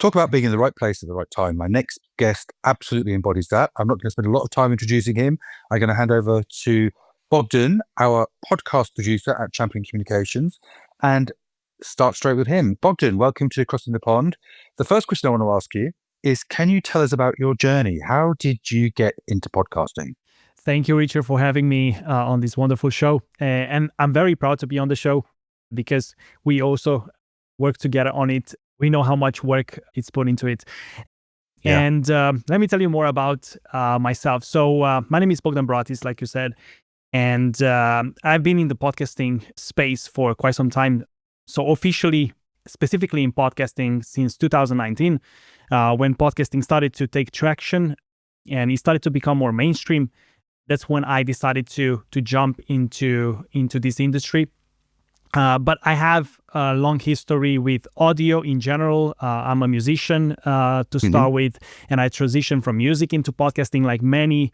Talk about being in the right place at the right time. My next guest absolutely embodies that. I'm not going to spend a lot of time introducing him. I'm going to hand over to Bogdan, our podcast producer at Champion Communications, and start straight with him. Bogdan, welcome to Crossing the Pond. The first question I want to ask you is, can you tell us about your journey? How did you get into podcasting? Thank you, Richard, for having me on this wonderful show. And I'm very proud to be on the show because we also work together on it. We know how much work it's put into it. Yeah. And let me tell you more about myself. So my name is Bogdan Bratis, like you said, and I've been in the podcasting space for quite some time. So officially, specifically in podcasting since 2019, when podcasting started to take traction and it started to become more mainstream. That's when I decided to jump into this industry. But I have a long history with audio in general. I'm a musician to start with, and I transitioned from music into podcasting like many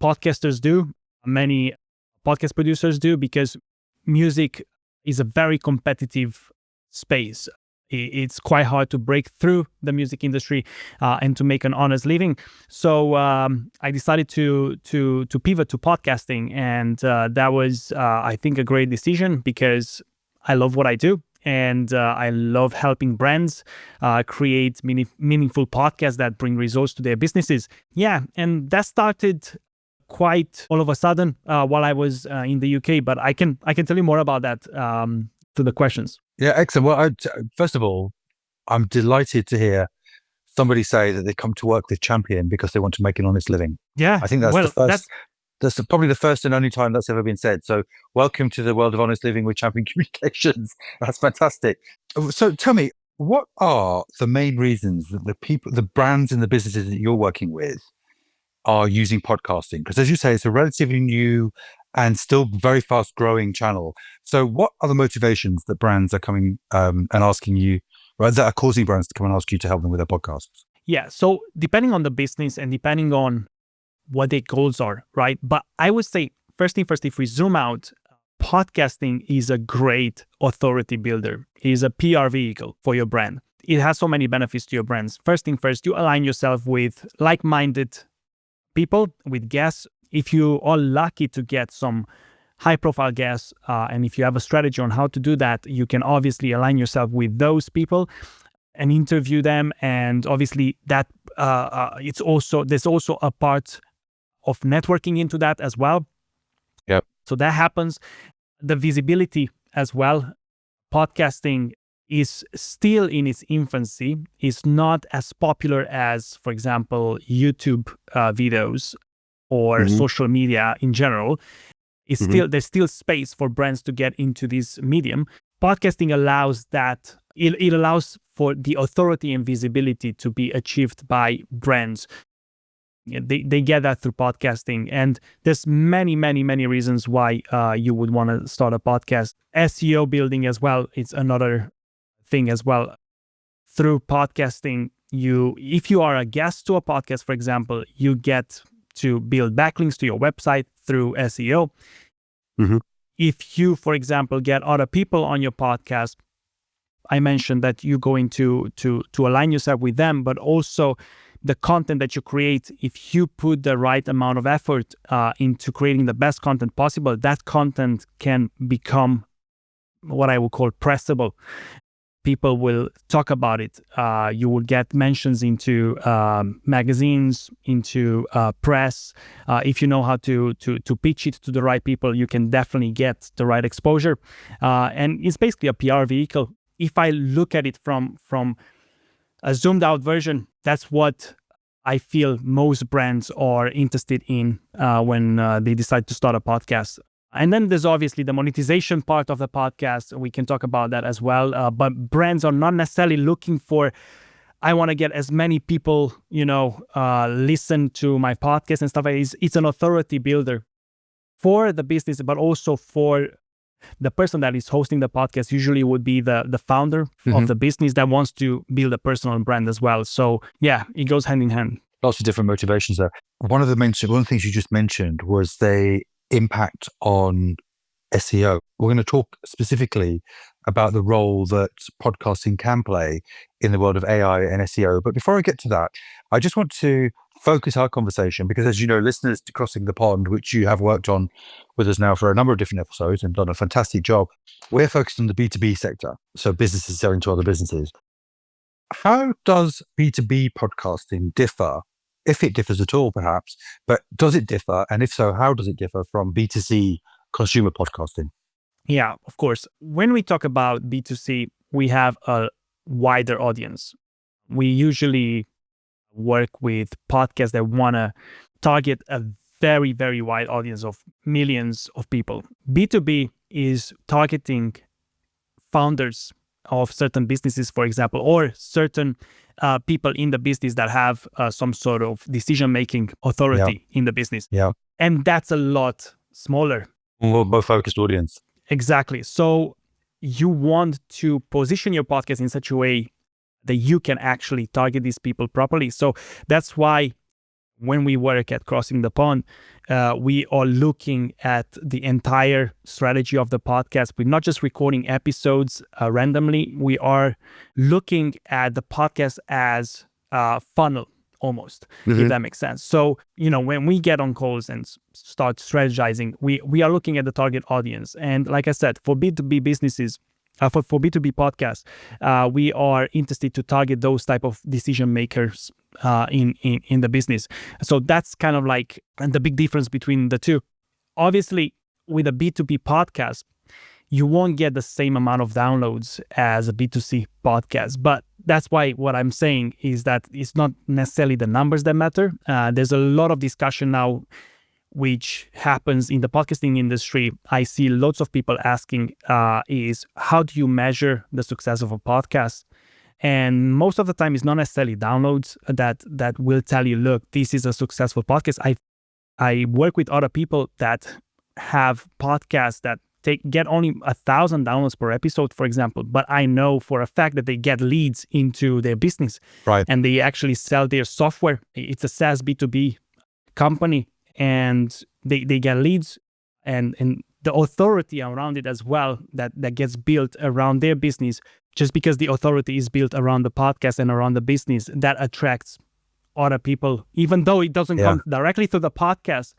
podcasters do, many podcast producers do, because music is a very competitive space. It's quite hard to break through the music industry and to make an honest living. So I decided to pivot to podcasting, and that was, I think, a great decision because I love what I do, and I love helping brands create meaningful podcasts that bring results to their businesses. Yeah, and that started quite all of a sudden while I was in the UK, but I can tell you more about that to the questions. Yeah, excellent. Well, first of all, I'm delighted to hear somebody say that they come to work with Champion because they want to make an honest living. Yeah, I think that's probably the first and only time that's ever been said. So welcome to the world of honest living with Champion Communications. That's fantastic. So tell me, what are the main reasons that the brands and the businesses that you're working with are using podcasting? Because as you say, it's a relatively new and still very fast growing channel. So what are the motivations that brands are coming and asking you, right, that are causing brands to come and ask you to help them with their podcasts? Yeah. So depending on the business and depending on what their goals are, right? But I would say, first thing first, if we zoom out, podcasting is a great authority builder. It is a PR vehicle for your brand. It has so many benefits to your brands. First thing first, you align yourself with like-minded people, with guests. If you are lucky to get some high-profile guests, and if you have a strategy on how to do that, you can obviously align yourself with those people and interview them. And obviously, that there's also a part of networking into that as well. Yep. So that happens. The visibility as well. Podcasting is still in its infancy. It's not as popular as, for example, YouTube videos or social media in general. There's still space for brands to get into this medium. Podcasting allows that. It allows for the authority and visibility to be achieved by brands. They get that through podcasting, and there's many reasons why you would want to start a podcast. SEO building as well, it's another thing as well. Through podcasting, if you are a guest to a podcast, for example, you get to build backlinks to your website through SEO. If you, for example, get other people on your podcast, I mentioned that you're going to align yourself with them, but also the content that you create, if you put the right amount of effort into creating the best content possible, that content can become what I would call pressable. People will talk about it. You will get mentions into magazines, into press. If you know how to pitch it to the right people, you can definitely get the right exposure. And it's basically a PR vehicle. If I look at it from a zoomed out version, that's what I feel most brands are interested in when they decide to start a podcast. And then there's obviously the monetization part of the podcast. We can talk about that as well. But brands are not necessarily looking for, I want to get as many people, listen to my podcast and stuff. It's an authority builder for the business, but also for the person that is hosting the podcast. Usually would be the founder of the business that wants to build a personal brand as well. So yeah, it goes hand in hand. Lots of different motivations there. One of the things you just mentioned was the impact on SEO. We're going to talk specifically about the role that podcasting can play in the world of AI and SEO. But before I get to that, I just want to focus our conversation because, as you know, listeners to Crossing the Pond, which you have worked on with us now for a number of different episodes and done a fantastic job, we're focused on the B2B sector. So businesses selling to other businesses. How does B2B podcasting differ, if it differs at all, perhaps, but does it differ? And if so, how does it differ from B2C consumer podcasting? Yeah, of course. When we talk about B2C, we have a wider audience. We usually work with podcasts that want to target a very, very wide audience of millions of people. B2B is targeting founders of certain businesses, for example, or certain people in the business that have some sort of decision-making authority in the business. Yeah. And that's a lot smaller. More focused audience. Exactly. So you want to position your podcast in such a way that you can actually target these people properly. So that's why when we work at Crossing the Pond, we are looking at the entire strategy of the podcast. We're not just recording episodes randomly. We are looking at the podcast as a funnel almost, if that makes sense. So, when we get on calls and start strategizing, we are looking at the target audience. And like I said, for B2B businesses, for B2B podcasts, we are interested to target those type of decision makers in the business. So that's kind of like the big difference between the two. Obviously, with a B2B podcast, you won't get the same amount of downloads as a B2C podcast. But that's why what I'm saying is that it's not necessarily the numbers that matter. There's a lot of discussion now which happens in the podcasting industry. I see lots of people asking is how do you measure the success of a podcast? And most of the time it's not necessarily downloads that will tell you, look, this is a successful podcast. I work with other people that have podcasts that get only 1,000 downloads per episode, for example, but I know for a fact that they get leads into their business, right? And they actually sell their software. It's a SaaS B2B company, and they get leads and the authority around it as well that gets built around their business. Just because the authority is built around the podcast and around the business, that attracts other people, even though it doesn't come directly through the podcast.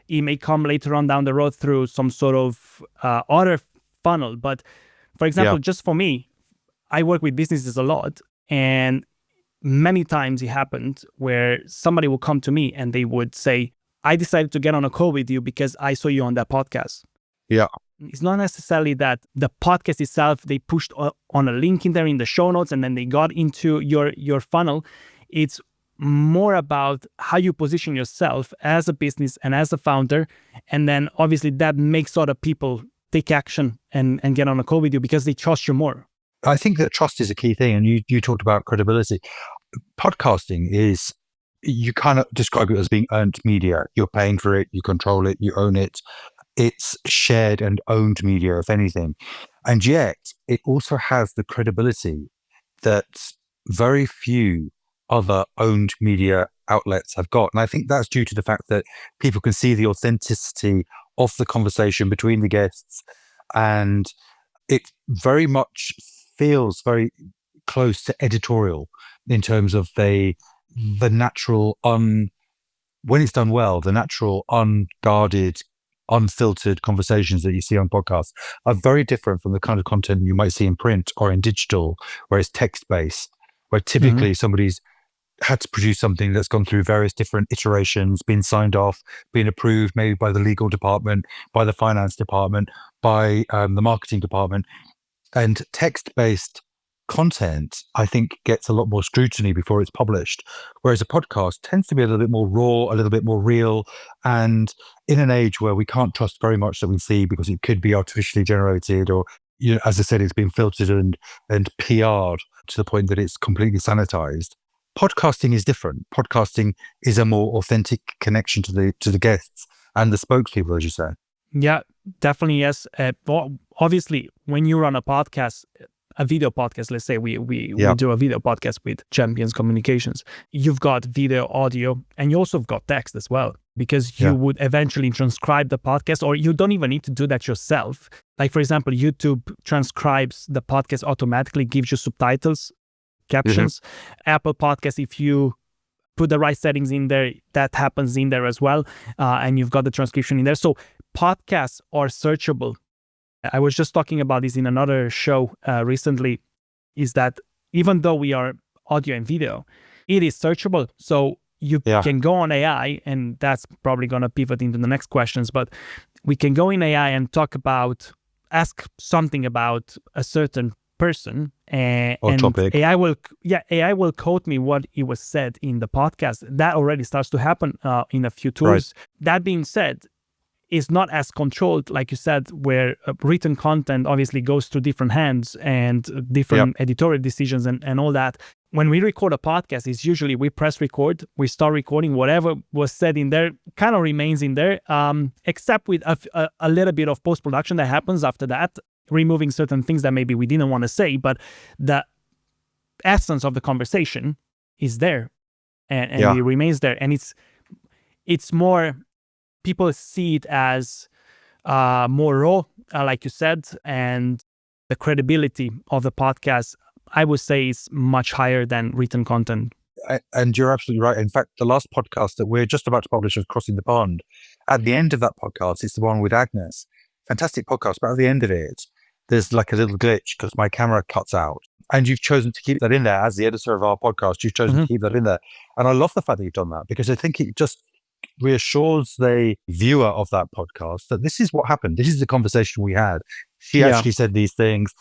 It may come later on down the road through some sort of other funnel. But for example, just for me, I work with businesses a lot, and many times it happened where somebody will come to me and they would say, I decided to get on a call with you because I saw you on that podcast. Yeah. It's not necessarily that the podcast itself, they pushed on a link in there in the show notes and then they got into your funnel. It's more about how you position yourself as a business and as a founder. And then obviously that makes other people take action and get on a call with you because they trust you more. I think that trust is a key thing. And you talked about credibility. Podcasting is, you kind of describe it as being earned media. You're paying for it, you control it, you own it. It's shared and owned media, if anything. And yet it also has the credibility that very few other owned media outlets have got. And I think that's due to the fact that people can see the authenticity of the conversation between the guests. And it very much feels very close to editorial in terms of the natural, when it's done well, the natural, unguarded, unfiltered conversations that you see on podcasts are very different from the kind of content you might see in print or in digital, where it's text-based, where typically somebody's had to produce something that's gone through various different iterations, been signed off, been approved maybe by the legal department, by the finance department, by the marketing department. And text-based content, I think, gets a lot more scrutiny before it's published, whereas a podcast tends to be a little bit more raw, a little bit more real. And in an age where we can't trust very much that we see because it could be artificially generated, or, as I said, it's been filtered and PR'd to the point that it's completely sanitized. Podcasting is different. Podcasting is a more authentic connection to the guests and the spokespeople, as you say. Yeah, definitely, yes. Obviously, when you run a podcast, a video podcast, let's say we do a video podcast with Champions Communications, you've got video, audio, and you also have got text as well. because you would eventually transcribe the podcast, or you don't even need to do that yourself. Like, for example, YouTube transcribes the podcast automatically, gives you subtitles, captions. Apple Podcast, if you put the right settings in there, that happens in there as well. And you've got the transcription in there. So podcasts are searchable. I was just talking about this in another show recently, is that even though we are audio and video, it is searchable. So you can go on AI, and that's probably going to pivot into the next questions, but we can go in AI and ask something about a certain person, and topic. AI will quote me what it was said in the podcast. That already starts to happen in a few tools. Right. That being said, it's not as controlled, like you said, where written content obviously goes through different hands and different editorial decisions and all that. When we record a podcast, it's usually we press record, we start recording, whatever was said in there kind of remains in there, except with a little bit of post-production that happens after that, removing certain things that maybe we didn't want to say, but the essence of the conversation is there, and it remains there. And it's more, people see it as more raw, like you said, and the credibility of the podcast, I would say, is much higher than written content. And you're absolutely right. In fact, the last podcast that we're just about to publish is Crossing the Pond. At the end of that podcast, it's the one with Agnes. Fantastic podcast, but at the end of it, there's like a little glitch because my camera cuts out. And you've chosen to keep that in there. As the editor of our podcast, you've chosen to keep that in there. And I love the fact that you've done that, because I think it just reassures the viewer of that podcast that this is what happened. This is the conversation we had. She actually said these things.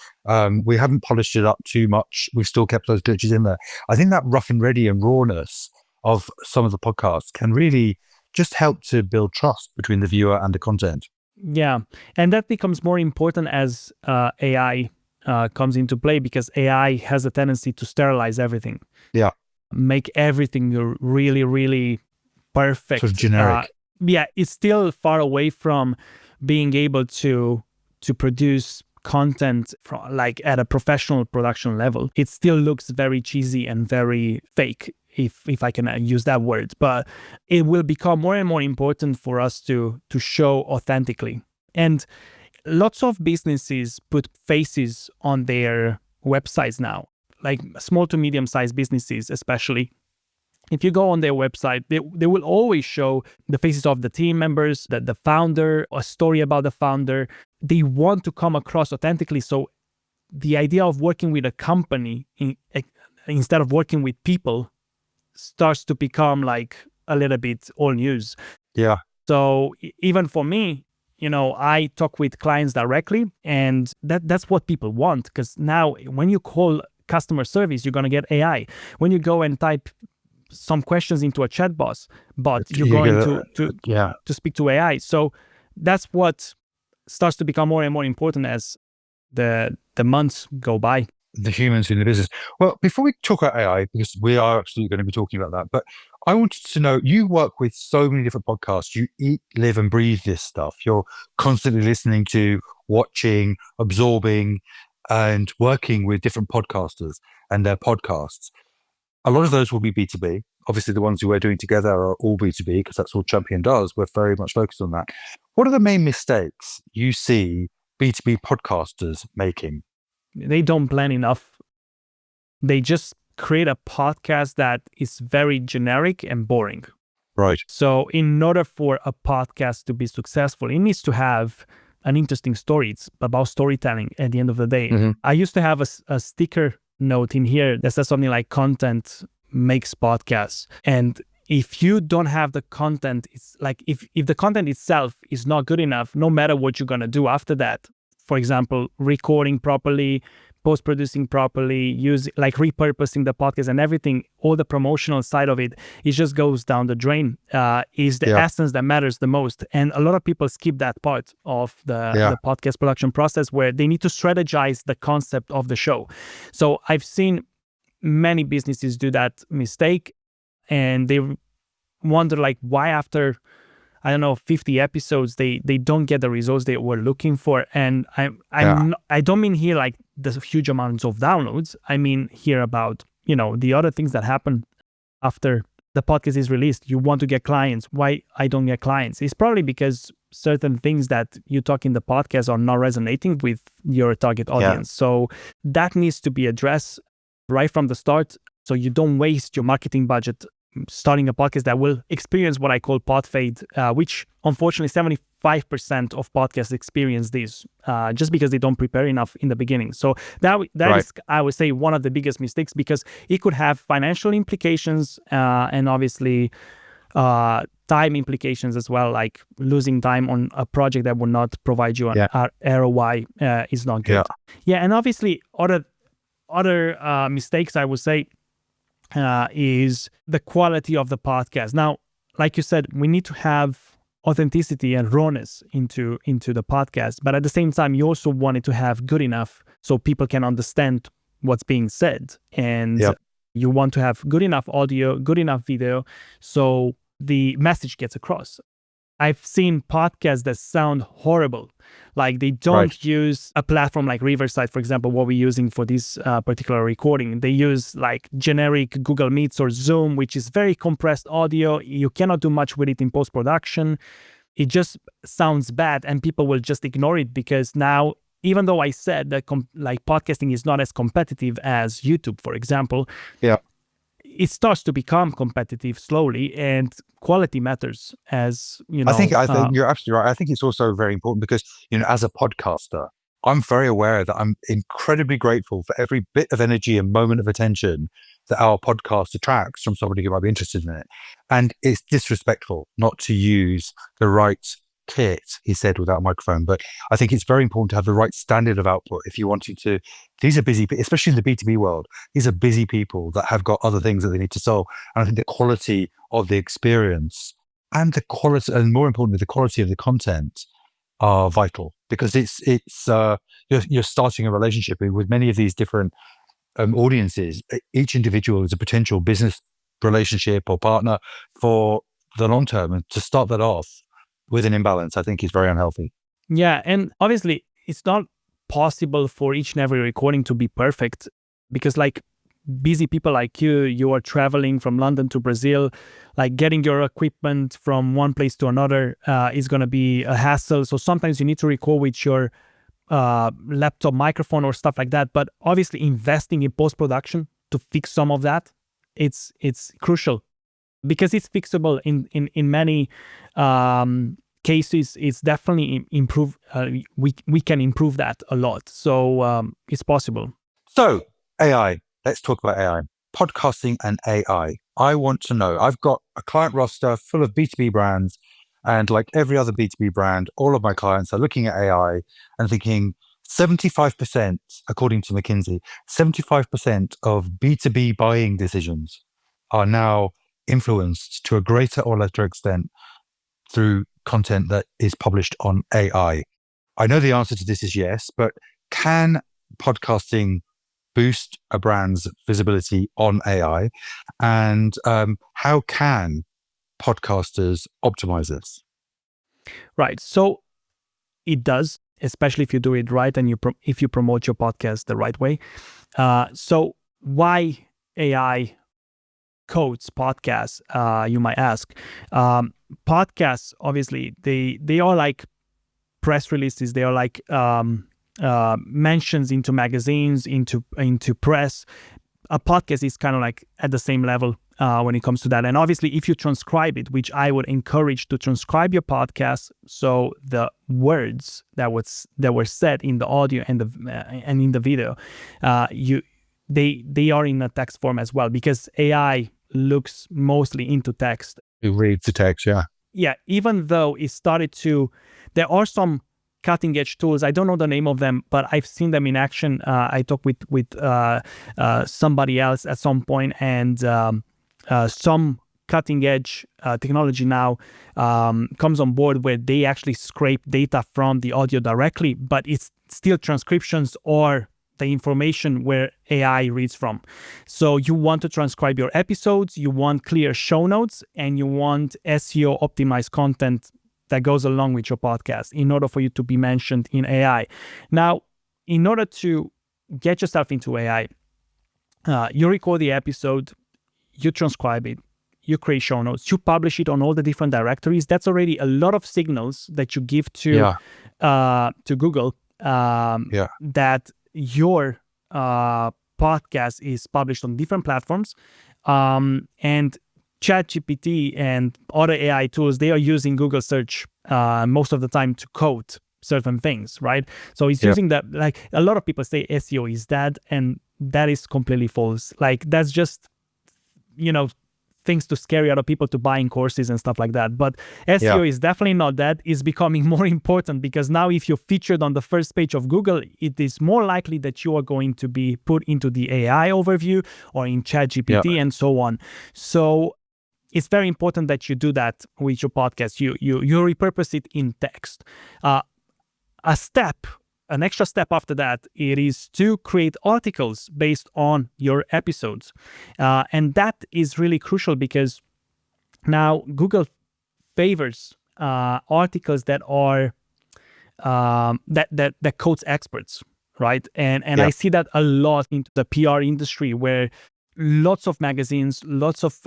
We haven't polished it up too much. We've still kept those glitches in there. I think that rough and ready and rawness of some of the podcasts can really just help to build trust between the viewer and the content. Yeah. And that becomes more important as AI comes into play, because AI has a tendency to sterilize everything. Yeah. Make everything really, really perfect. Sort of generic. It's still far away from being able to produce content from, like, at a professional production level. It still looks very cheesy and very fake, if I can use that word. But it will become more and more important for us to show authentically. And lots of businesses put faces on their websites now, like small to medium-sized businesses especially. If you go on their website, they will always show the faces of the team members, the founder, a story about the founder. They want to come across authentically. So the idea of working with a company instead of working with people starts to become like a little bit old news. Yeah. So even for me, I talk with clients directly, and that's what people want, because now when you call customer service, you're going to get AI. When you go and type some questions into a chat bot, you're going to speak to AI. So that's what starts to become more and more important as the months go by. The humans in the business. Well, before we talk about AI, because we are absolutely going to be talking about that, but I wanted to know, you work with so many different podcasts. You eat, live and breathe this stuff. You're constantly listening to, watching, absorbing, and working with different podcasters and their podcasts. A lot of those will be B2B. Obviously, the ones we're doing together are all B2B, because that's all Champion does. We're very much focused on that. What are the main mistakes you see B2B podcasters making? They don't plan enough. They just create a podcast that is very generic and boring. Right. So in order for a podcast to be successful, it needs to have an interesting story. It's about storytelling at the end of the day. I used to have a sticker note in here that says something like content makes podcasts. And if you don't have the content, it's like if the content itself is not good enough, no matter what you're going to do after that, for example, recording properly, post-producing properly, repurposing the podcast and everything, all the promotional side of it just goes down the drain, is the essence that matters the most. And a lot of people skip that part of the podcast production process, where they need to strategize the concept of the show. So I've seen many businesses do that mistake, and they wonder why after 50 episodes, they don't get the results they were looking for. And I don't mean here like the huge amounts of downloads. I mean here about, the other things that happen after the podcast is released, you want to get clients. Why I don't get clients? It's probably because certain things that you talk in the podcast are not resonating with your target audience. So that needs to be addressed right from the start, so you don't waste your marketing budget starting a podcast that will experience what I call pod fade, which unfortunately 75% of podcasts experience this just because they don't prepare enough in the beginning. So that is, I would say, one of the biggest mistakes, because it could have financial implications and obviously time implications as well, like losing time on a project that will not provide you an ROI is not good. And obviously other mistakes I would say is the quality of the podcast. Now, like you said, we need to have authenticity and rawness into the podcast, but at the same time, you also want it to have good enough so people can understand what's being said, and you want to have good enough audio, good enough video, so the message gets across. I've seen podcasts that sound horrible, like they don't use a platform like Riverside, for example, what we're using for this particular recording. They use like generic Google Meets or Zoom, which is very compressed audio. You cannot do much with it in post-production. It just sounds bad, and people will just ignore it, because now, even though I said that like podcasting is not as competitive as YouTube, for example, it starts to become competitive slowly, and quality matters, as you know. I think you're absolutely right. I think it's also very important because, as a podcaster, I'm very aware that I'm incredibly grateful for every bit of energy and moment of attention that our podcast attracts from somebody who might be interested in it. And it's disrespectful not to use the right kit, he said without a microphone. But I think it's very important to have the right standard of output if you wanted to. These are busy, especially in the B2B world. These are busy people that have got other things that they need to solve. And I think the quality of the experience and the quality, and more importantly, the quality of the content are vital, because you're starting a relationship with many of these different audiences. Each individual is a potential business relationship or partner for the long term, and to start that off with an imbalance, I think, is very unhealthy. Yeah, and obviously it's not possible for each and every recording to be perfect, because like busy people like you are traveling from London to Brazil, like getting your equipment from one place to another is going to be a hassle. So sometimes you need to record with your laptop microphone or stuff like that. But obviously investing in post-production to fix some of that, it's crucial, because it's fixable in many cases. It's definitely improve. We can improve that a lot. So it's possible. So AI, let's talk about AI, podcasting and AI. I want to know, I've got a client roster full of B2B brands, and like every other B2B brand, all of my clients are looking at AI and thinking 75%, according to McKinsey, 75% of B2B buying decisions are now influenced to a greater or lesser extent through content that is published on AI. I know the answer to this is yes, but can podcasting boost a brand's visibility on AI? And how can podcasters optimize this? Right. So it does, especially if you do it right and if you promote your podcast the right way. So why AI codes podcasts, you might ask. Podcasts, obviously, they are like press releases. They are like mentions into magazines, into press. A podcast is kind of like at the same level when it comes to that. And obviously, if you transcribe it, which I would encourage to transcribe your podcast, so the words that were said in the audio and in the video, they are in a text form as well, because AI looks mostly into text. It reads the text, yeah. Yeah, even though it started to, there are some cutting edge tools. I don't know the name of them, but I've seen them in action. I talked with somebody else at some point, and some cutting edge technology now comes on board where they actually scrape data from the audio directly, but it's still transcriptions or the information where AI reads from. So you want to transcribe your episodes, you want clear show notes, and you want SEO optimized content that goes along with your podcast in order for you to be mentioned in AI. Now, in order to get yourself into AI, you record the episode, you transcribe it, you create show notes, you publish it on all the different directories. That's already a lot of signals that you give to Google that your podcast is published on different platforms. And ChatGPT and other AI tools, they are using Google search most of the time to code certain things, right? So it's using that, like a lot of people say SEO is dead, and that is completely false. Like that's just, things to scare other people to buying courses and stuff like that. But SEO is definitely not dead. It's becoming more important because now if you're featured on the first page of Google, it is more likely that you are going to be put into the AI overview or in ChatGPT and so on. So it's very important that you do that with your podcast. You repurpose it in text. An extra step after that, it is to create articles based on your episodes. And that is really crucial because now Google favors articles that are that quotes experts, right? And I see that a lot into the PR industry where lots of magazines, lots of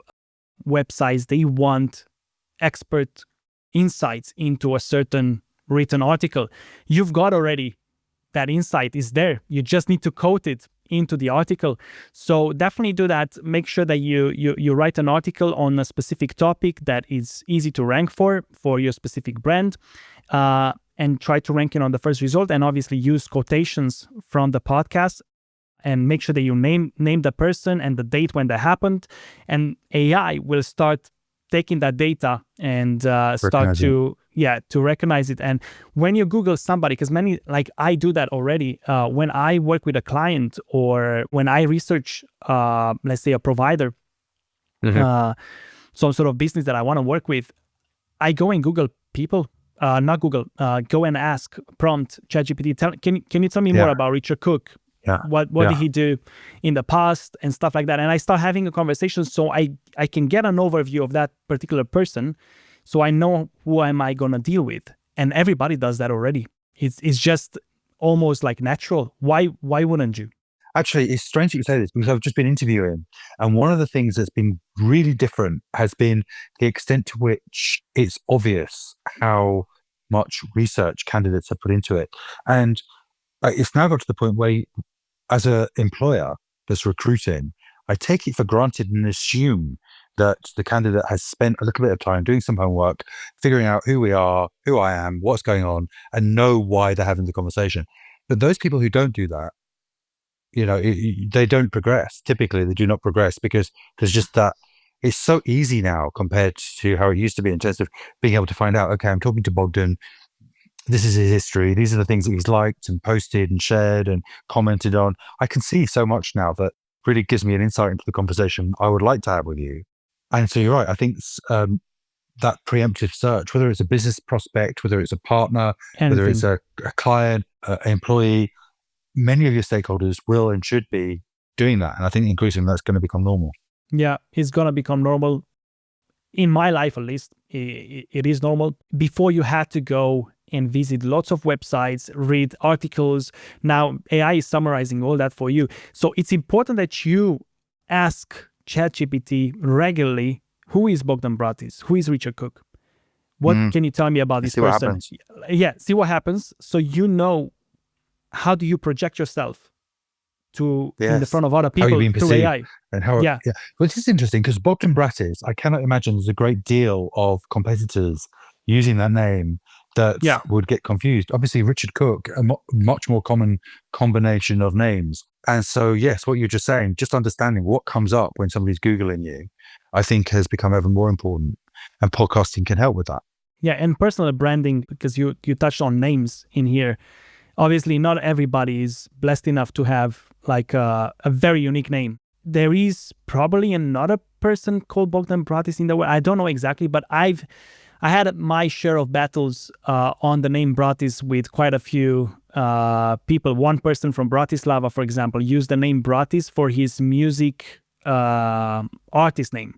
websites, they want expert insights into a certain written article. You've got already that insight is there. You just need to quote it into the article. So definitely do that. Make sure that you write an article on a specific topic that is easy to rank for your specific brand, and try to rank it on the first result. And obviously use quotations from the podcast, and make sure that you name the person and the date when that happened. And AI will start taking that data and start to recognize it. And when you Google somebody, because I do that already, when I work with a client or when I research, let's say a provider, some sort of business that I want to work with, I go and Google people, go and prompt ChatGPT, can you tell me more about Richard Cook? What did he do in the past and stuff like that? And I start having a conversation so I can get an overview of that particular person, so I know who am I going to deal with. And everybody does that already. It's just almost like natural. Why wouldn't you? Actually, it's strange that you say this because I've just been interviewing, and one of the things that's been really different has been the extent to which it's obvious how much research candidates have put into it. And it's now got to the point where, as an employer that's recruiting, I take it for granted and assume that the candidate has spent a little bit of time doing some homework, figuring out who we are, who I am, what's going on, and know why they're having the conversation. But those people who don't do that, they don't progress. Typically, they do not progress because there's just that. It's so easy now compared to how it used to be in terms of being able to find out, okay, I'm talking to Bogdan. This is his history. These are the things that he's liked and posted and shared and commented on. I can see so much now that really gives me an insight into the conversation I would like to have with you. And so you're right. I think that preemptive search, whether it's a business prospect, whether it's a partner, whether it's a client, employee, many of your stakeholders will and should be doing that. And I think increasingly that's going to become normal. Yeah, it's going to become normal. In my life, at least, it is normal. Before, you had to go and visit lots of websites, read articles. Now AI is summarizing all that for you. So it's important that you ask ChatGPT regularly, who is Bogdan Bratis? Who is Richard Cook? What can you tell me about this person? See what happens. So you know, how do you project yourself in the front of other people through AI? And how, Well, this is interesting because Bogdan Bratis, I cannot imagine there's a great deal of competitors using that name that would get confused. Obviously, Richard Cook, a much more common combination of names. And so, yes, what you're just saying, just understanding what comes up when somebody's Googling you, I think has become ever more important. And podcasting can help with that. Yeah, and personal branding, because you touched on names in here. Obviously, not everybody is blessed enough to have like a very unique name. There is probably another person called Bogdan Bratis in the world. I don't know exactly, but I had my share of battles on the name Bratis with quite a few people. One person from Bratislava, for example, used the name Bratis for his music artist name.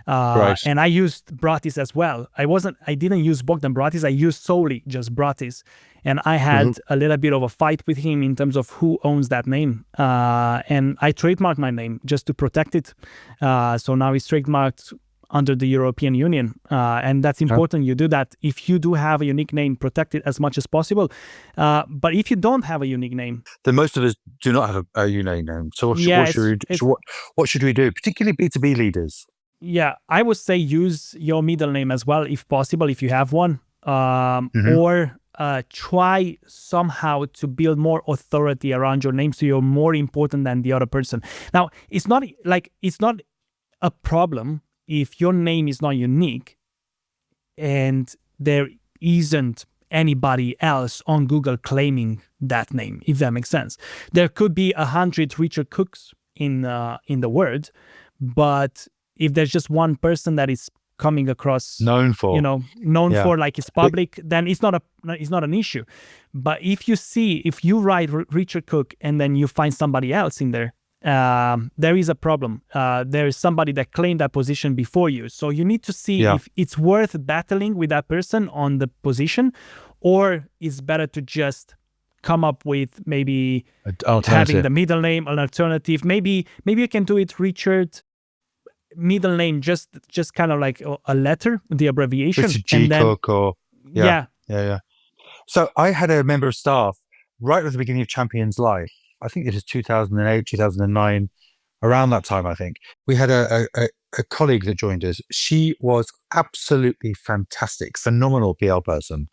And I used Bratis as well. I didn't use Bogdan Bratis. I used solely just Bratis. And I had a little bit of a fight with him in terms of who owns that name. And I trademarked my name just to protect it. So now it's trademarked under the European Union. And that's important. You do that. If you do have a unique name, protect it as much as possible. But if you don't have a unique name, then most of us do not have a unique name. So what should we do, particularly B2B leaders? Yeah, I would say use your middle name as well, if possible, if you have one, or try somehow to build more authority around your name so you're more important than the other person. Now, it's not a problem if your name is not unique and there isn't anybody else on Google claiming that name, if that makes sense. There could be 100 Richard Cooks in the world, but if there's just one person that is coming across known for like it's public, then it's not an issue. But if you write Richard Cook and then you find somebody else in there, there is a problem. There is somebody that claimed that position before you. So you need to see if it's worth battling with that person on the position, or it's better to just come up with maybe having the middle name, an alternative. Maybe you can do it Richard, middle name, just kind of like a letter, the abbreviation. Richard G. Cook or... Yeah. So I had a member of staff right at the beginning of Champions Life. I think it was 2008, 2009, around that time, I think. We had a colleague that joined us. She was absolutely fantastic, phenomenal PR person.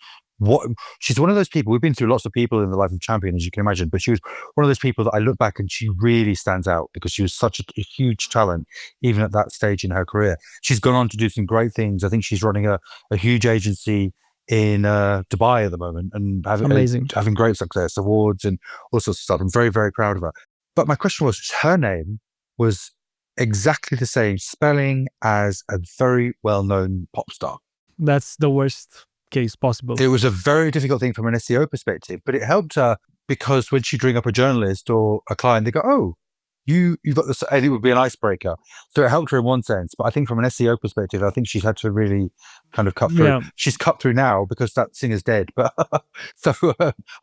She's one of those people, we've been through lots of people in the life of Champion, as you can imagine, but she was one of those people that I look back and she really stands out because she was such a huge talent, even at that stage in her career. She's gone on to do some great things. I think she's running a huge agency in Dubai at the moment and having great success, awards and all sorts of stuff. I'm very, very proud of her. But my question was, her name was exactly the same spelling as a very well-known pop star. That's the worst case possible. It was a very difficult thing from an SEO perspective, but it helped her because when she'd ring up a journalist or a client, they go, "Oh, you've got this," and it would be an icebreaker. So it helped her in one sense, but I think from an SEO perspective, I think she's had to really kind of cut through. Yeah. She's cut through now because that singer's dead, but so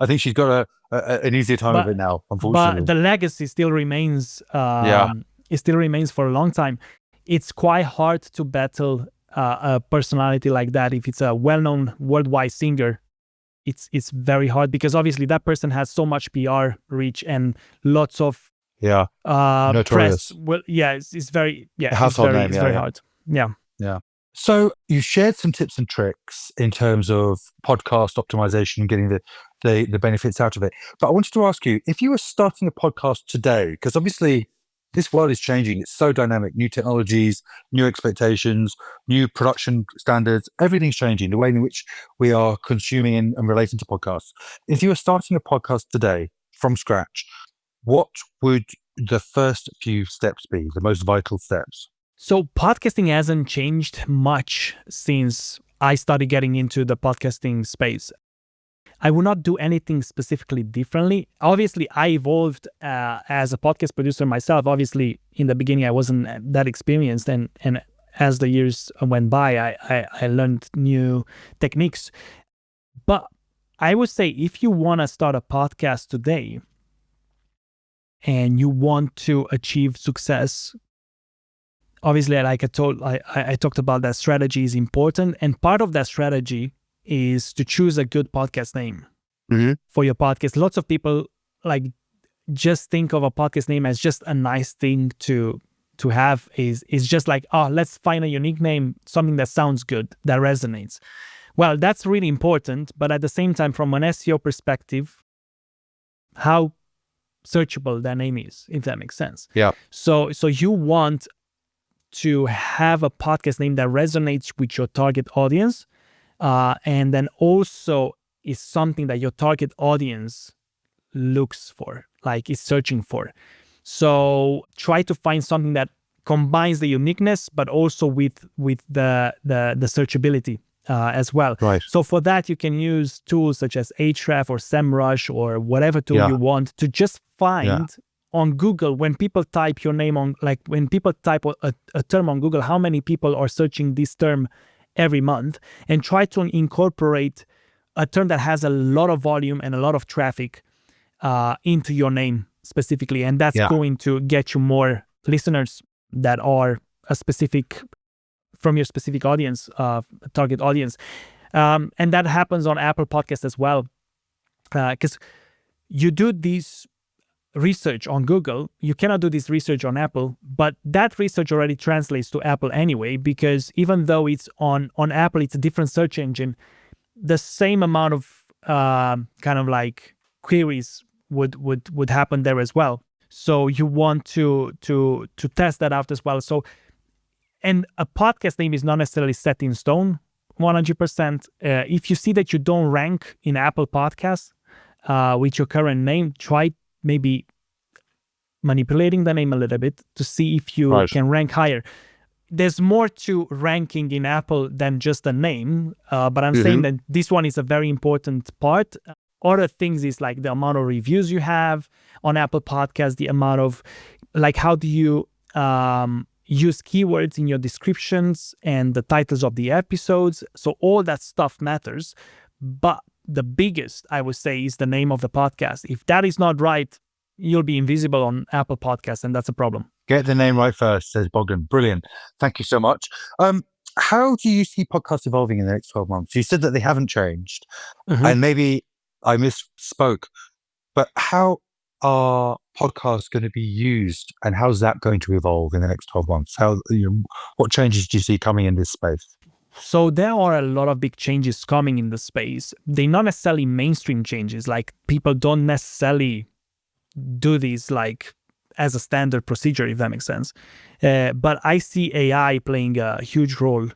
I think she's got an easier time of it now, unfortunately. But the legacy still remains. It still remains for a long time. It's quite hard to battle a personality like that. If it's a well-known worldwide singer, it's very hard because obviously that person has so much PR reach and lots of notorious press. Well, it's very household name. It's very hard. Yeah. So you shared some tips and tricks in terms of podcast optimization and getting the benefits out of it. But I wanted to ask you, if you were starting a podcast today, because obviously this world is changing. It's so dynamic. New technologies, new expectations, new production standards. Everything's changing. The way in which we are consuming and relating to podcasts. If you were starting a podcast today from scratch, what would the first few steps be, the most vital steps? So podcasting hasn't changed much since I started getting into the podcasting space. I will not do anything specifically differently. Obviously, I evolved as a podcast producer myself. Obviously, in the beginning, I wasn't that experienced. And as the years went by, I learned new techniques. But I would say if you want to start a podcast today and you want to achieve success, obviously, like I talked about that strategy is important. And part of that strategy is to choose a good podcast name for your podcast. Lots of people just think of a podcast name as just a nice thing to have. Is just like, oh, let's find a unique name, something that sounds good, that resonates. Well, that's really important, but at the same time, from an SEO perspective, how searchable that name is, if that makes sense. Yeah. So you want to have a podcast name that resonates with your target audience. And then also is something that your target audience looks for, is searching for. So try to find something that combines the uniqueness, but also with the searchability as well. Right. So for that, you can use tools such as Ahrefs or SEMrush or whatever tool you want to just find on Google, when people type your name on, when people type a term on Google, how many people are searching this term every month, and try to incorporate a term that has a lot of volume and a lot of traffic into your name specifically. And that's going to get you more listeners that are a specific from your specific audience, target audience. And that happens on Apple Podcasts as well. Because you do this research on Google, you cannot do this research on Apple, but that research already translates to Apple anyway, because even though it's on Apple, it's a different search engine, the same amount of kind of like queries would happen there as well. So you want to test that out as well. So, and a podcast name is not necessarily set in stone 100%. If you see that you don't rank in Apple Podcasts with your current name, try maybe manipulating the name a little bit to see if you can rank higher. There's more to ranking in Apple than just a name, but I'm saying that this one is a very important part. Other things is like the amount of reviews you have on Apple Podcasts, the amount of, like, how do you use keywords in your descriptions and the titles of the episodes. So all that stuff matters. But the biggest, I would say, is the name of the podcast. If that is not right, you'll be invisible on Apple Podcasts, and that's a problem. Get the name right first, says Bogdan. Brilliant. Thank you so much. How do you see podcasts evolving in the next 12 months? You said that they haven't changed, and maybe I misspoke, but how are podcasts going to be used, and how's that going to evolve in the next 12 months? What changes do you see coming in this space? So there are a lot of big changes coming in the space. They're not necessarily mainstream changes, like people don't necessarily do these like as a standard procedure, if that makes sense. But I see AI playing a huge role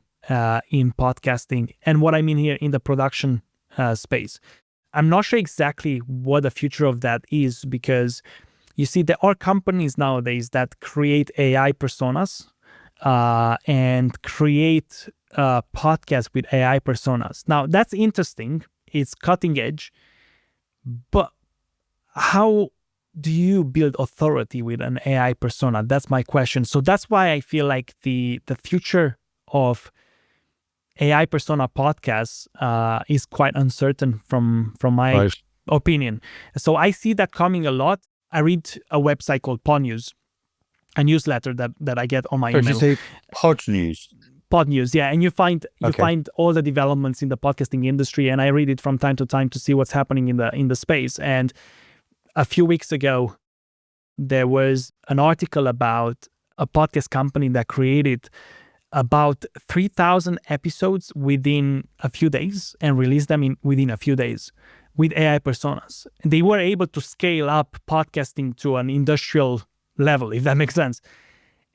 in podcasting. And what I mean here, in the production space. I'm not sure exactly what the future of that is, because you see there are companies nowadays that create AI personas and create podcasts with AI personas. Now, that's interesting. It's cutting edge. But how do you build authority with an AI persona? That's my question. So that's why I feel like the future of AI persona podcasts is quite uncertain from my opinion. So I see that coming a lot. I read a website called Pod News, a newsletter that I get on my email. Did you say Pod News? Pod News, yeah, and you find all the developments in the podcasting industry, and I read it from time to time to see what's happening in the space. And a few weeks ago, there was an article about a podcast company that created about 3,000 episodes within a few days and released them within a few days with AI personas. And they were able to scale up podcasting to an industrial level, if that makes sense.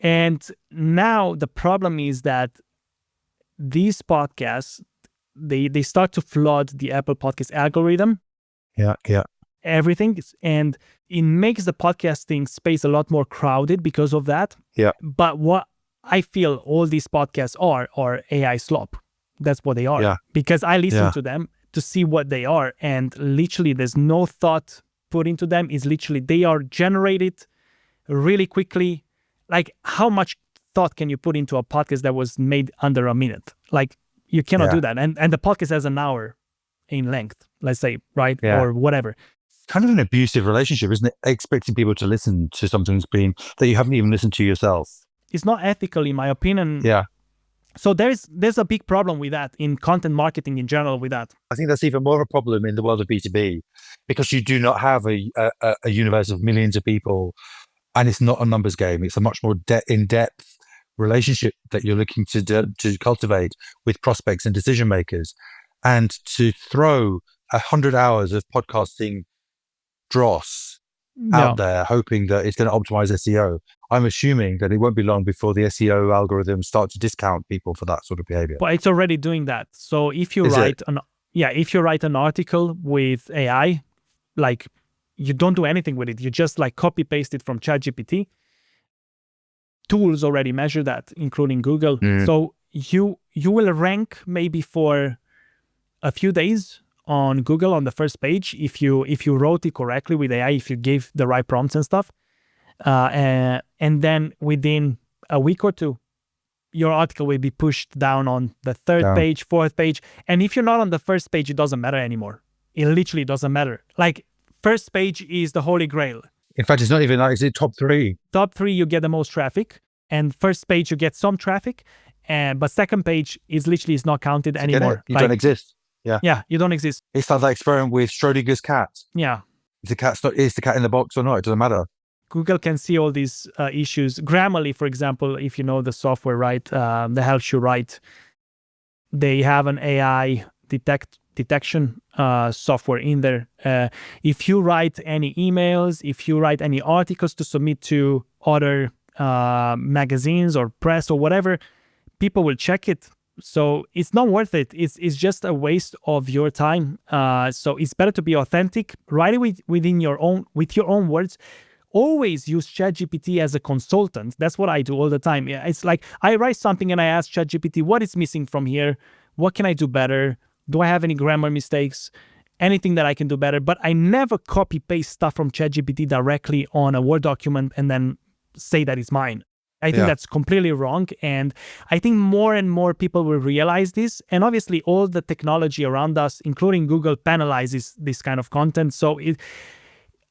And now the problem is that these podcasts, they start to flood the Apple Podcast algorithm. Yeah. Everything. And it makes the podcasting space a lot more crowded because of that. Yeah. But what I feel all these podcasts are AI slop. That's what they are. Yeah. Because I listen to them to see what they are. And literally there's no thought put into them. It's literally, they are generated really quickly. Like, how much thought can you put into a podcast that was made under a minute? Like, you cannot do that. And the podcast has an hour in length, let's say, right? Yeah. Or whatever. Kind of an abusive relationship, isn't it? Expecting people to listen to something that you haven't even listened to yourself. It's not ethical, in my opinion. Yeah. So there's a big problem with that in content marketing in general with that. I think that's even more of a problem in the world of B2B, because you do not have a universe of millions of people, and it's not a numbers game. It's a much more in-depth relationship that you're looking to cultivate with prospects and decision makers. And to throw 100 hours of podcasting dross out there, hoping that it's going to optimize SEO. I'm assuming that it won't be long before the SEO algorithms start to discount people for that sort of behavior. But it's already doing that. So if you write an article with AI, like, you don't do anything with it. You just like copy paste it from ChatGPT. Tools already measure that, including Google. So you will rank maybe for a few days on Google on the first page if you wrote it correctly with AI, if you gave the right prompts and stuff, and then within a week or two, your article will be pushed down on the third page, fourth page. And if you're not on the first page, it doesn't matter anymore. It literally doesn't matter. Like, first page is the holy grail. In fact, it's not even like, is it top 3? Top 3, you get the most traffic, and first page, you get some traffic. but second page is literally is not counted anymore. You don't exist. Yeah. Yeah, you don't exist. It's like that experiment with Schrodinger's cat. Yeah. Is the cat in the box or not? It doesn't matter. Google can see all these issues. Grammarly, for example, if you know the software, right, that helps you write, they have an AI detection software in there. If you write any emails, if you write any articles to submit to other magazines or press or whatever, people will check it. So it's not worth it. It's just a waste of your time. So it's better to be authentic, write it with your own words. Always use ChatGPT as a consultant. That's what I do all the time. It's like I write something and I ask ChatGPT, what is missing from here? What can I do better? Do I have any grammar mistakes? Anything that I can do better? But I never copy paste stuff from ChatGPT directly on a Word document and then say that it's mine. I think that's completely wrong. And I think more and more people will realize this. And obviously all the technology around us, including Google, penalizes this kind of content. So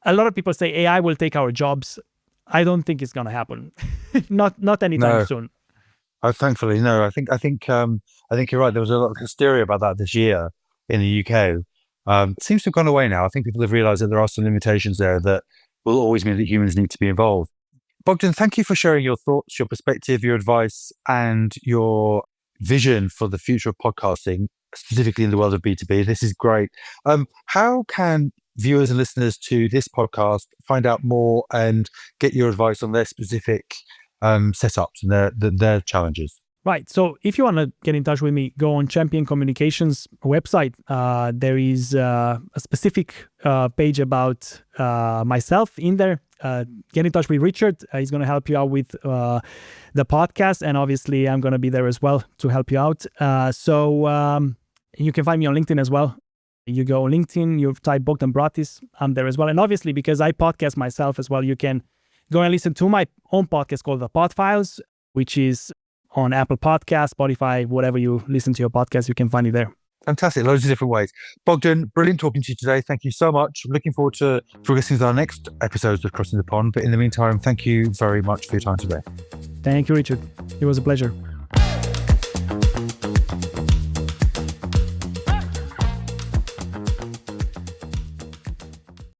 a lot of people say AI will take our jobs. I don't think it's going to happen. not anytime soon. Oh, thankfully, no. I think you're right. There was a lot of hysteria about that this year in the UK. It seems to have gone away now. I think people have realized that there are some limitations there that will always mean that humans need to be involved. Bogdan, thank you for sharing your thoughts, your perspective, your advice, and your vision for the future of podcasting, specifically in the world of B2B. This is great. How can viewers and listeners to this podcast find out more and get your advice on their specific setups and their challenges? Right. So if you want to get in touch with me, go on Champion Communications website. There is a specific page about myself in there. Get in touch with Richard. He's going to help you out with the podcast. And obviously, I'm going to be there as well to help you out. So you can find me on LinkedIn as well. You go on LinkedIn, you type Bogdan Bratis. I'm there as well. And obviously, because I podcast myself as well, you can go and listen to my own podcast called the Podfiles, which is on Apple Podcasts, Spotify, whatever you listen to your podcast, you can find it there. Fantastic. Loads of different ways. Bogdan, brilliant talking to you today. Thank you so much. I'm looking forward to progressing with our next episodes of Crossing the Pond. But in the meantime, thank you very much for your time today. Thank you, Richard. It was a pleasure.